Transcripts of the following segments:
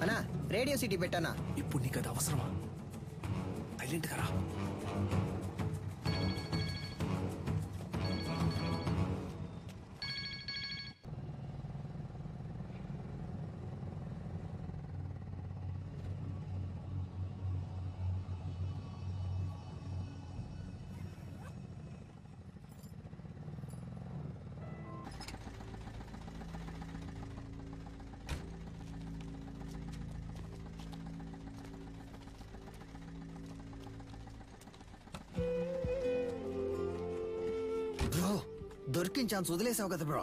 అన్నా radio city పెట్టానా? ఇప్పుడు నీకు అది అవసరమా? సైలెంట్ గా రా. బ్రో దొరికిన ఛాన్స్ వదిలేసావు కదా బ్రో.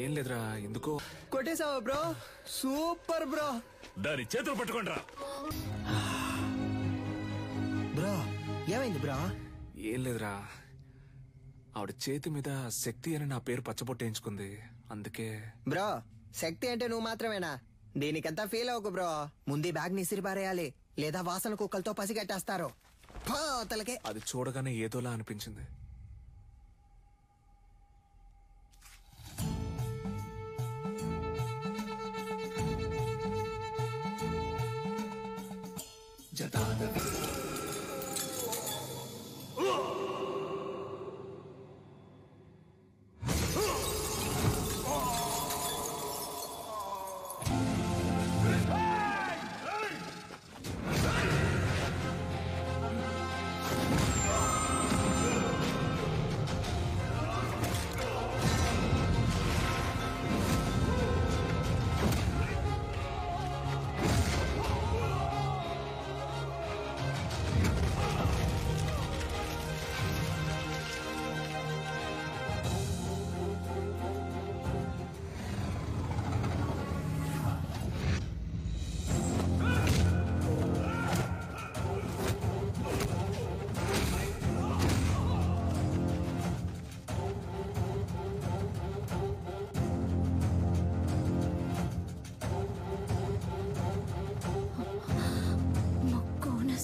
ఏం లేదురా, ఎందుకో కొట్టేసావా బ్రో? Super bro. దాని చేతులు పట్టుకోండిరా. బ్రో ఏమైంది బ్రో? ఏం లేదురా, ఆవిడ చేతి మీద శక్తి అని నా పేరు పచ్చబొట్టేయించుకుంది, అందుకే. బ్రో శక్తి అంటే నువ్వు మాత్రమేనా? దీనికంతా ఫీల్ అవ్వకు బ్రో. ముందు బ్యాగ్ ని ఇసిరిపారేయాలి, లేదా వాసన కుక్కలతో పసిగట్టేస్తారు. తలకే అది చూడగానే ఏదోలా అనిపించింది.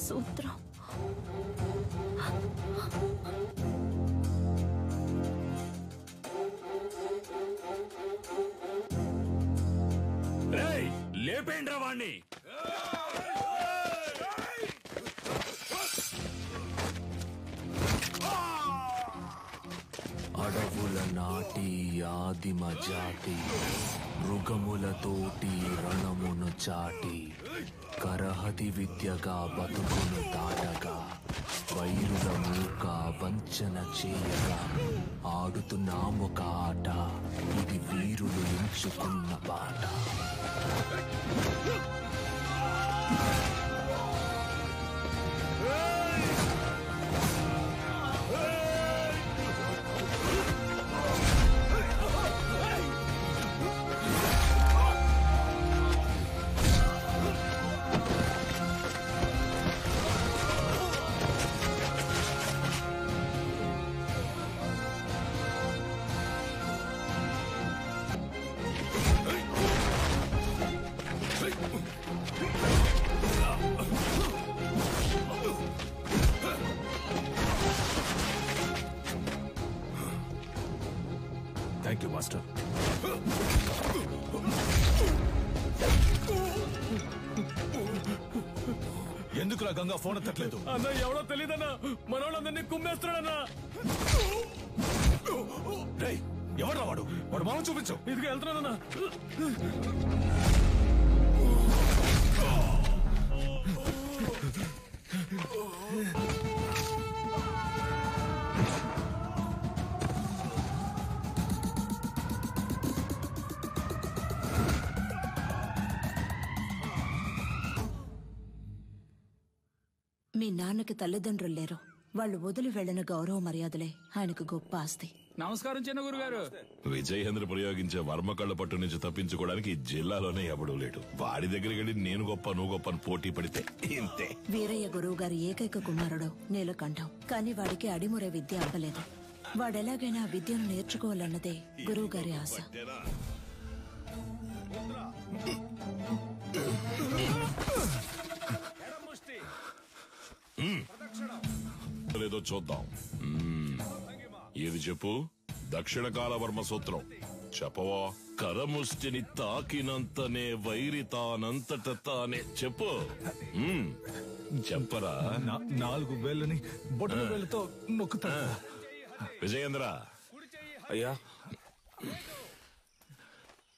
సూత్రం. లేపేండ్రా వాణ్ణి. అడవుల నాటి ఆదిమ జాతి మృగములతోటి రణమును చాటి కరహతి విద్యగా బతుకును దాటగా వైరుల మూక వంచన చేయగా ఆడుతున్నామొక ఆట, ఇది వీరులు ఎంచుకున్న బాట. Thank you master. ఎందుకురా గంగా ఫోన్ ఎత్తట్లేదు? అన్న ఎవడో తెలియదన్నా, మనోళ్ళందరినీ కుమ్మేస్తున్నాడన్నా. ఎవడ్రా వాడు? వాడు మామ చూపించు. ఇదిగా వెళ్తున్నానన్నా. మీ నాన్నకి తల్లిదండ్రులు లేరు. వాళ్ళు వదిలి వెళ్లిన గౌరవ మర్యాదలే ఆయనకు గొప్ప ఆస్తి. నమస్కారం చిన్న గురుగారు. విజయేంద్ర ప్రయోగించే వర్మ కళ్ళ పట్టు నుంచి తప్పించుకోవడానికి ఈ జిల్లాలోనే ఎవడూ లేడు. వాడి దగ్గరికి వెళ్ళి నేను గొప్ప నువ్వు గొప్ప అని పోటీ పడితే ఇంతే. వీరయ్య గురువు గారి ఏకైక కుమారుడు నీలకంఠం. కానీ వాడికి అడిమురే విద్య అవ్వలేదు. వాడెలాగైనా విద్యను నేర్చుకోవాలన్నదే గురువు గారి ఆశ. లేదో చూద్దాం. ఇది చెప్పు. దక్షిణ కాల వర్మ సూత్రం చెప్పవా? కరముష్టిని తాకినంతనే వైరి తానంతట తానే చెప్పు. చెప్పరా? 4 వేళ్ళని బొట్టల వేళ్ళతో నొక్కుతా. విజయేంద్ర, అయ్యా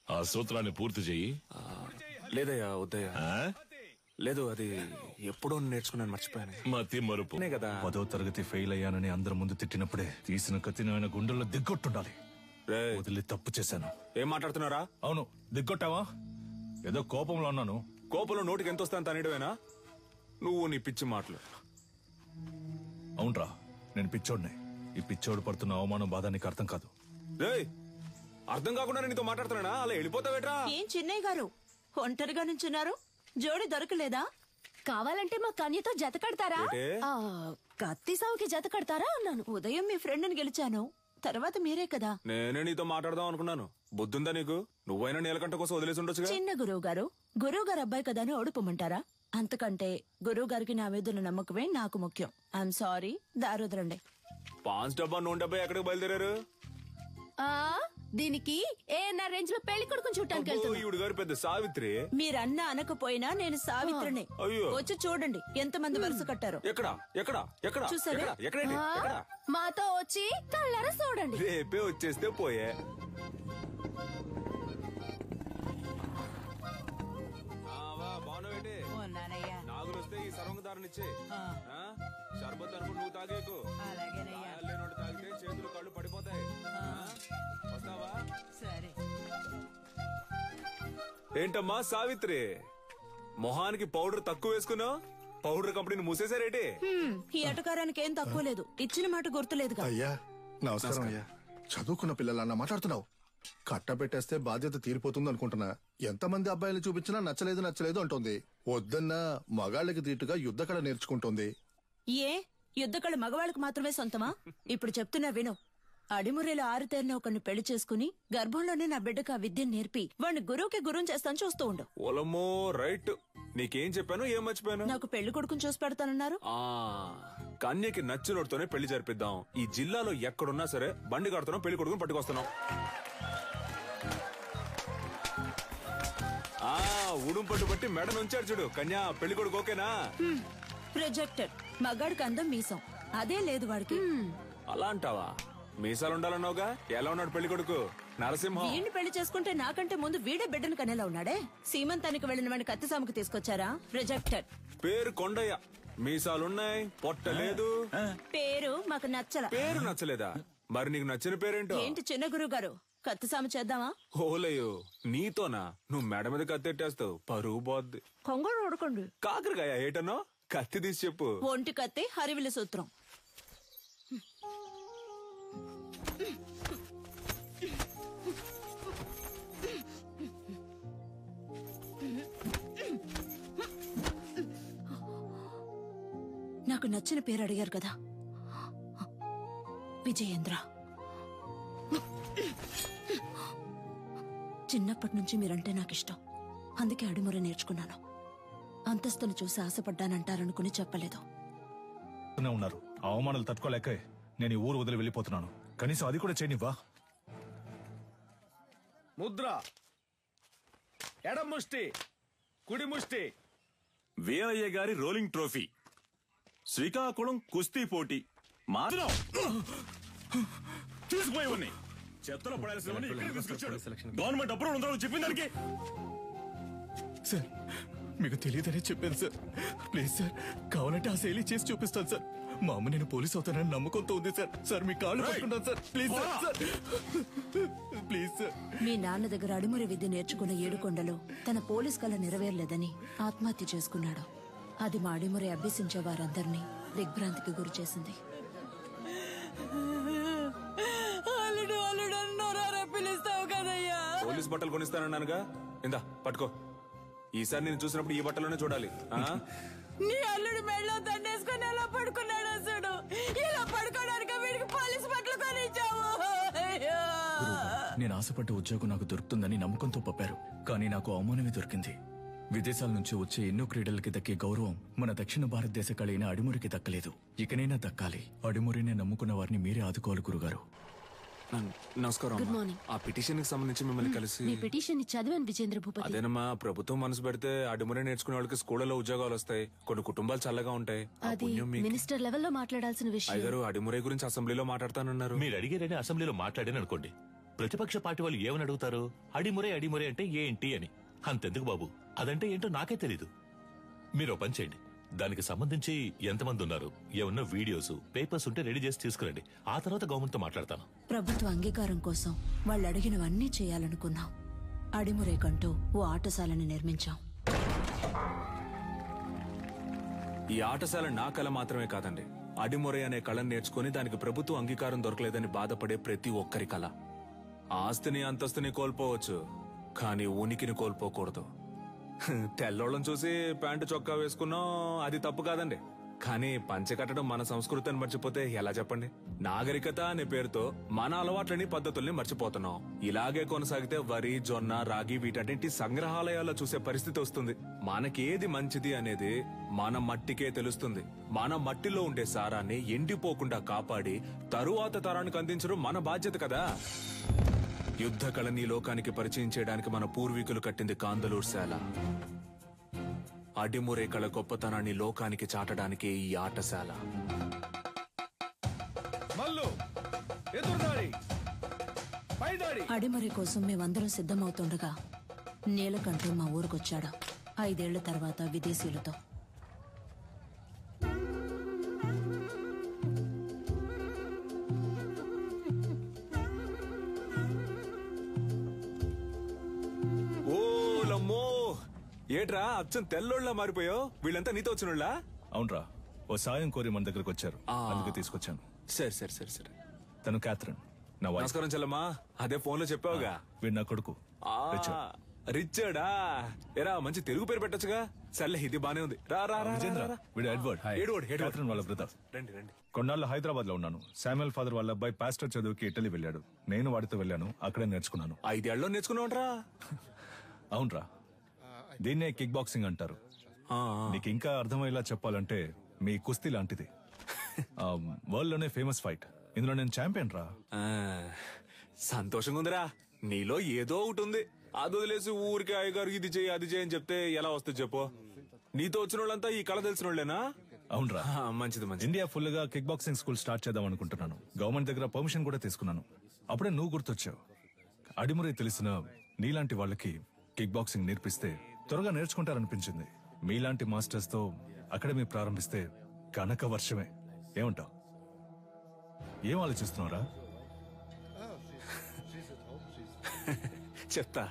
ఆ సూత్రాన్ని పూర్తి చెయ్యి. లేదయ్యా, వద్దయ్యా. లేదు, అది ఎప్పుడో నేర్చుకున్నాను, మర్చిపోయాను. మతి మరుపు కదా. 10వ తరగతి ఫెయిల్ అయ్యానని అందరి ముందు తిట్టినప్పుడే తీసిన కత్తిని ఆయన గుండెల్లో దిగ్గొట్టుండాలి. రేయ్, వదిలి తప్పు చేశాను. ఏం మాట్లాడుతున్నారా? అవును, దిగ్గొట్టావా? ఏదో కోపంలో ఉన్నాను. కోపంలో నోటికి ఎంత వస్తాను తనేయడమేనా? నువ్వు నీ పిచ్చి మాటలు. అవునరా, నేను పిచ్చోడిని. ఈ పిచ్చోడు పడుతున్న అవమానం బాధ నీకు అర్థం కాదు. రేయ్, అర్థం కాకుండా నీతో మాట్లాడుతున్నానా? అలా వెళ్ళిపోతావేట్రా? ఏం చిన్నయ్య గారు ఒంటరిగా నుంచున్నారు? జోడి దొరకలేదా? కావాలంటే మా కన్యతో జత కడతారా? ఏంటే? కత్తి సావుకి జత కడతారా అన్నాను. ఉదయం మీ ఫ్రెండ్ని గెలిచాను, తర్వాత మీరే కదా. నేనే నీతో మాట్లాడదాం అనుకున్నాను. బుద్ధుందా నీకు? నువ్వైనా నీలకంట కోసం వదిలేసి ఉండొచ్చుగా. చిన్న గురువు గారు అబ్బాయి కదా అని ఓడిపోమంటారా? అంతకంటే గురువు గారికి నా మీద ఉన్న నమ్మకమే నాకు ముఖ్యం. I'm sorry, దారుదరండి. 5 డబ్బా 100 డబ్బా ఎక్కడికి బయలుదేరారు? దీనికి ఏఎన్ఆర్ రేంజ్ లో పెళ్లి కొడుకుని చూడటానికి వెళ్తున్నా. ఈవిడ గారు పెద్ద సావిత్రి. మీరన్నా అనకపోయినా నేను సావిత్రిని. అయ్యో. వచ్చి చూడండి ఎంతమంది వరుస కట్టారు. ఎక్కడ ఎక్కడ ఎక్కడ చూసారా? ఎక్కడ? ఎక్కడండి? ఎక్కడ? మాతో వచ్చి కళ్ళారా చూడండి. రేపే వచ్చేస్తే పోయే. నాగులు వస్తే ఈ సర్వంగదారునిచ్చే. షర్బత్ అనుకుని నువ్వు తాగేకు. లేనోడు తాగితే చేతులు కళ్ళు పడిపోతాయి. వస్తావా? ఏంటమ్మా సావిత్రి, మొహానికి పౌడర్ తక్కువ వేసుకున్నావు? పౌడర్ కంపెనీని మూసేశారేటి? ఈ అటకారానికి ఏం తక్కువ లేదు. ఇచ్చిన మాట గుర్తులేదుగా. అయ్యా నమస్కారం అయ్యా. చదువుకున్న పిల్లలన్నా మాట్లాడుతున్నావు. కట్టబెట్టేస్తే బాధ్యత తీరిపోతుంది అనుకుంటున్నా. ఎంతమంది అబ్బాయిలు చూపించినా నచ్చలేదు అంటోంది. వద్దన్నా మగాళ్ళకి తీటుగా యుద్ధకళ నేర్చుకుంటోంది. ఏ యుద్ధకళ మగవాళ్ళకు మాత్రమే సొంతమా? ఇప్పుడు చెప్తున్నా విను. అడిమురేలో ఆరుతేరిన ఒకరిని పెళ్లి చేసుకుని గర్భంలోనే నా బిడ్డకు ఆ విద్యను నేర్పి వాడిని గురువుకి గురువు చేస్తాను, చూస్తూ ఉండు. ఓలమ్మో, రైట్. నీకేం చెప్పాను, ఏం మర్చిపోయాను? నాకు పెళ్లి కొడుకుని చూసి పెడతానన్నారు. కన్యకి నచ్చినోడితోనే పెళ్లి జరిపిద్దాం. ఈ జిల్లాలో ఎక్కడున్నా సరే బండి కడుతున్నాం, పెళ్లి కొడుకుని పట్టుకొస్తున్నాం. ఉడుం పట్టు బట్టి మెడ నుంచాడు చూడు. కన్యా, పెళ్లి కొడుకు ఓకేనా? ప్రొజెక్టెడ్. మగాడికి అందం మీసం, అదే లేదు వాడికి. అలా అంటావా? మీసాలు ఉండాలన్నావుగా. ఎలా ఉన్నాడు పెళ్లి కొడుకు? నరసింహం. వీడిని పెళ్లి చేసుకుంటే నాకంటే ముందు వీడే బిడ్డను కనేలా ఉన్నాడే. సీమంతానికి వెళ్లిన వాడిని కత్తిసాముకు తీసుకొచ్చారా? రిజెక్టెడ్. పేరు కొండయ్య, మీసాలున్నాయి, పొట్ట లేదు. పేరు మాకు నచ్చల. పేరు నచ్చలేదా? మరి నీకు నచ్చిన పేరేంటో? ఏంటి చిన్న గురువు గారు, కత్తిసాము చేద్దామా? ఓలయ్యో, నీతోనా? నువ్వు మెడ మీద కత్తెట్టేస్తావు, పరువు పోద్ది. కొంగడు ఓడుకోండి. కాకరకాయ ఏటనో? కత్తి తీసి చెప్పు. ఒంటి కత్తి, హరివిల సూత్రం. నాకు నచ్చిన పేరు అడిగారు కదా, విజయేంద్ర. చిన్నప్పటి నుంచి మీరంటే నాకు ఇష్టం, అందుకే అడిముర నేర్చుకున్నాను. అంతస్తును చూసి ఆశపడ్డానంటారనుకుని చెప్పలేదు. ఉన్నారు అవమానాలు తట్టుకోలేక నేను ఈ ఊరు వదిలి వెళ్ళిపోతున్నాను. కనీసం అది కూడా చేయనివ్వా? ముద్ర, ఎడం ముష్టి, కుడి ముష్టి. వీరయ్య గారి రోలింగ్ ట్రోఫీ, శ్రీకాకుళం కుస్తీ పోటీ. తీసుకుపోయి చెత్తలో పడాల్సినవన్నీ ఇక్కడికి తీసుకొచ్చాడు. గవర్నమెంట్ అప్రూవల్ ఉందో చెప్పిన దానికి. సార్, మీకు తెలియదని చెప్పాను సార్. ప్లీజ్ సార్, కావాలంటే ఆ శైలి చేసి చూపిస్తాను సార్. మా అమ్మ నేను పోలీస్ అవుతానని నమ్మకంతో ఉంది సార్. సార్ మీ కాళ్ళు పట్టుకున్నాను sir. Please sir, please sir. మీ నాన్న దగ్గర అడిముర విద్య నేర్చుకున్న ఏడుకొండలో తన పోలీస్ కళ నెరవేరలేదని ఆత్మహత్య చేసుకున్నాడు. అది మా అడిముర అభ్యసించే వారందరినీ దిగ్భ్రాంతికి గురి చేసింది. పోలీస్ బట్టలు కొనిస్తానన్నానుగా, ఇందా పట్టుకో. ఈసారి నేను చూసినప్పుడు ఈ బట్టలోనే చూడాలి. నీ అల్లుడు మెళ్ళో దండేసుకుని ఎలా పడుకున్నాడు అసలు? ఇలా పడుకోవడానికి వీడికి పోలీస్ బట్టలు కొనిచ్చావు. నేను ఆశపడ్డ ఉద్యోగం నాకు దొరుకుతుందని నమ్మకంతో పంపారు, కానీ నాకు అవమానమే దొరికింది. విదేశాల నుంచి వచ్చే ఎన్నో క్రీడలకి దక్కే గౌరవం మన దక్షిణ భారతదేశ కళైన అడిమురికి దక్కలేదు. ఇకనైనా దక్కాలి. అడిమురినే నమ్ముకున్న వారిని మీరే ఆదుకోవాలి గురుగారు. నమస్కారం Good అమ్మా. morning. ఆ పిటిషన్ కి సంబంధించి మిమ్మల్ని కలిసి మీ పిటిషన్ ని చదివాను విజేంద్ర భూపతి. అదేనమ్మా ప్రభుత్వం మనసు పెడితే అడిమురే నేర్చుకునే వాళ్ళకి స్కూళ్ళలో ఉద్యోగాలు వస్తాయి, కొన్ని కుటుంబాలు చల్లగా ఉంటాయి. ఆ అది పుణ్యం మీకు. మినిస్టర్ లెవెల్లో మాట్లాడాల్సిన విషయం. అయ్యగారు అడిమురే గురించి అసెంబ్లీలో మాట్లాడతానన్నారు. మీరు అడిగారని అసెంబ్లీలో మాట్లాడాను అనుకోండి, ప్రతిపక్ష పార్టీ వాళ్ళు ఏమని అడుగుతారు? అడిమురే అడిమురే అంటే ఏంటి అని. అంతెందుకు బాబు, అదంటే ఏంటో నాకే తెలీదు. మీరు పని చేయండి, దానికి సంబంధించి ఎంతమంది ఉన్నారు, ఏమన్నా వీడియోస్ పేపర్స్ ఉంటే రెడీ చేసి తీసుకురండి. ఆ తర్వాత గవర్నమెంట్ తో మాట్లాడతాను. ప్రభుత్వ అంగీకారం కోసం వాళ్ళు అడిగినవన్నీ చేయాలనుకున్నాం. అడిమురేకంటూ ఓ ఆటశాలని నిర్మించాం. ఈ ఆటశాల నా కళ మాత్రమే కాదండి, అడిమురే అనే కళను నేర్చుకుని దానికి ప్రభుత్వ అంగీకారం దొరకలేదని బాధపడే ప్రతి ఒక్కరి కళ. ఆస్తిని అంతస్తుని కోల్పోవచ్చు, కానీ ఉనికిని కోల్పోకూడదు. తెల్లోళ్ళని చూసి ప్యాంటు చొక్కా వేసుకున్నాం, అది తప్పు కాదండి. కానీ పంచె కట్టడం మన సంస్కృతిని మర్చిపోతే ఎలా చెప్పండి? నాగరికత అనే పేరుతో మన అలవాట్లని పద్ధతుల్ని మర్చిపోతున్నాం. ఇలాగే కొనసాగితే వరి, జొన్న, రాగి వీటన్నింటి సంగ్రహాలయాల్లో చూసే పరిస్థితి వస్తుంది. మనకేది మంచిది అనేది మన మట్టికే తెలుస్తుంది. మన మట్టిలో ఉండే సారాన్ని ఎండిపోకుండా కాపాడి తరువాత తరానికి అందించడం మన బాధ్యత కదా. యుద్ధ కళని లోకానికి పరిచయం చేయడానికి మన పూర్వీకులు కట్టింది కాందలూరు శాల. అడిమురే కళ గొప్పతనాన్ని లోకానికి చాటడానికి ఈ ఆటశాల. అడిమురే కోసం మేమందరం సిద్ధమవుతుండగా నీలకంఠు మా ఊరికొచ్చాడు. 5 ఏళ్ల తర్వాత విదేశీయులతో. ఏట్రా అచ్చం తెల్లోళ్ళ మారిపోయావు? వీళ్ళంతా నీతో వచ్చినోళ్ళ? అవునరా, ఓ సాయం కోరి మన దగ్గరకు వచ్చారు, అందుకే తీసుకొచ్చాను. సరే సరే సరే సరే. తను క్యాథరిన్, నా వైఫ్. నమస్కారం చెల్లమ్మా. అదే ఫోన్ లో చెప్పావుగా. వీడు నా కొడుకు రిచర్డా. ఎరా మంచి తెలుగు పేరు పెట్టొచ్చుగా. సర్లే ఇది బానే ఉంది. రా రా రా. విజేంద్ర, వీడు ఎడ్వర్డ్, క్యాథరిన్ వాళ్ళ బ్రదర్. రండి రండి. కొన్నాళ్ళు హైదరాబాద్ లో ఉన్నాను. శామ్యుల్ ఫాదర్ వాళ్ళ అబ్బాయి పాస్టర్ చదువుకి ఇటలీ వెళ్ళాడు. నేను వాడితో వెళ్ళాను, అక్కడే నేర్చుకున్నాను. 5 ఏళ్ళలో నేర్చుకున్నావుంట్రా? అవునరా, దీన్నే కిక్ బాక్సింగ్ అంటారు. నీకు ఇంకా అర్థమయ్యేలా చెప్పాలంటే మీ కుస్తీ లాంటిది. వరల్డ్ లోనే ఫేమస్ ఫైట్. ఇందులో నేను ఛాంపియన్ రా. సంతోషంగా ఉందిరా. నీలో ఏదో ఒకటి ఉంది. అది వదిలేసి ఊరికి అయ్యగారు ఇది చేయి అది చేయి అని చెప్తే ఎలా వస్తుంది చెప్పు? నీతో వచ్చిన వాళ్ళంతా ఈ కళ తెలిసిన వాళ్ళేనా? అవునరా, మంచిది మంచిది. ఇండియా ఫుల్ గా కిక్ బాక్సింగ్ స్కూల్ స్టార్ట్ చేద్దాం అనుకుంటున్నాను. గవర్నమెంట్ దగ్గర పర్మిషన్ కూడా తీసుకున్నాను. అప్పుడే నువ్వు గుర్తొచ్చావు. అడిమురే తెలిసిన నీలాంటి వాళ్ళకి కిక్ బాక్సింగ్ నేర్పిస్తే త్వరగా నేర్చుకుంటారనిపించింది. మీలాంటి మాస్టర్స్ తో అకాడమీ ప్రారంభిస్తే కనక వర్షమే. ఏమంటావు? ఏం ఆలోచిస్తున్నారా? చెప్తా.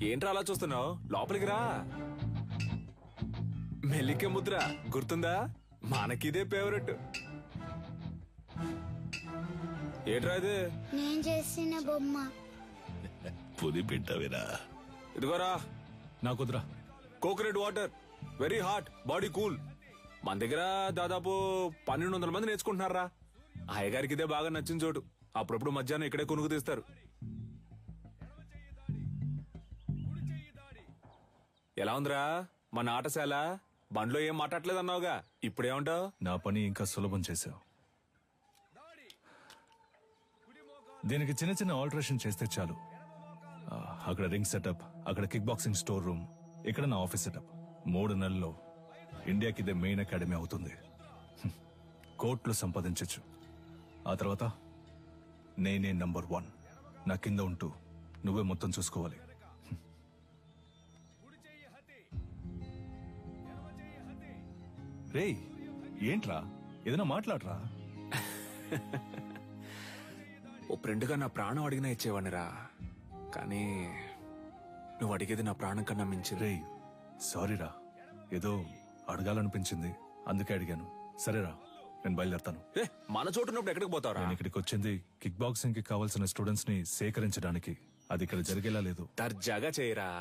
ఏంట్రా అలా చూస్తున్నావు? లోపలికి రా. మెల్లికే ముద్ర గుర్తుందా? మనకిదే ఫేవరెట్. ఏట్రా ఇది? నేను చేసిన బొమ్మ. పులి పెట్టావేరా? ఇదిగోరా. నాకుద్రా. Coconut water, very hot, body cool. మన దగ్గర దాదాపు 1200 మంది నేర్చుకుంటున్నారా. అయ్యగారికి ఇదే బాగా నచ్చిన చోటు. అప్పుడప్పుడు మధ్యాహ్నం ఇక్కడే కొనుక్కు తీస్తారు. ఎలా ఉందిరా మన ఆటశాల? బండ్లో ఏం మాట్లాడలేదు అన్నావుగా, ఇప్పుడేమంటావు? నా పని ఇంకా సులభం చేశావు. దీనికి చిన్న చిన్న ఆల్టరేషన్ చేస్తే చాలు. అక్కడ రింగ్ సెటప్, అక్కడ కిక్ బాక్సింగ్ స్టోర్ రూమ్, ఇక్కడ నా ఆఫీస్ సెటప్. 3 నెలల్లో ఇండియాకి ఇదే మెయిన్ అకాడమీ అవుతుంది. కోట్లు సంపాదించచ్చు. ఆ తర్వాత నేనే నంబర్ 1. నా కింద ఉంటూ నువ్వే మొత్తం చూసుకోవాలి. రేయ్, ఏంట్రా? ఏదైనా మాట్లాడరా. ఓ ఫ్రెండ్గా నా ప్రాణం అడిగినా ఇచ్చేవాడినిరా. కానీ నువ్వు అడిగేది నా ప్రాణం కన్నా మించి. రేయ్, సారీరా, ఏదో అడగాలనిపించింది, అందుకే అడిగాను. సరేరా, నేను బయలుదేరతాను. మన చోటు ఉన్నప్పుడు ఎక్కడికి పోతావురా? నేను ఇక్కడికి వచ్చింది కిక్ బాక్సింగ్ కి కావాల్సిన స్టూడెంట్స్ ని సేకరించడానికి. అది ఇక్కడ జరిగేలా లేదు. దర్జాగా చేయరా.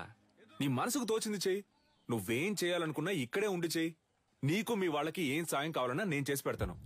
నీ మనసుకు తోచింది చెయ్యి. నువ్వేం చేయాలనుకున్నా ఇక్కడే ఉండి చెయ్యి. నీకు మీ వాళ్ళకి ఏం సాయం కావాలన్నా నేను చేసి పెడతాను.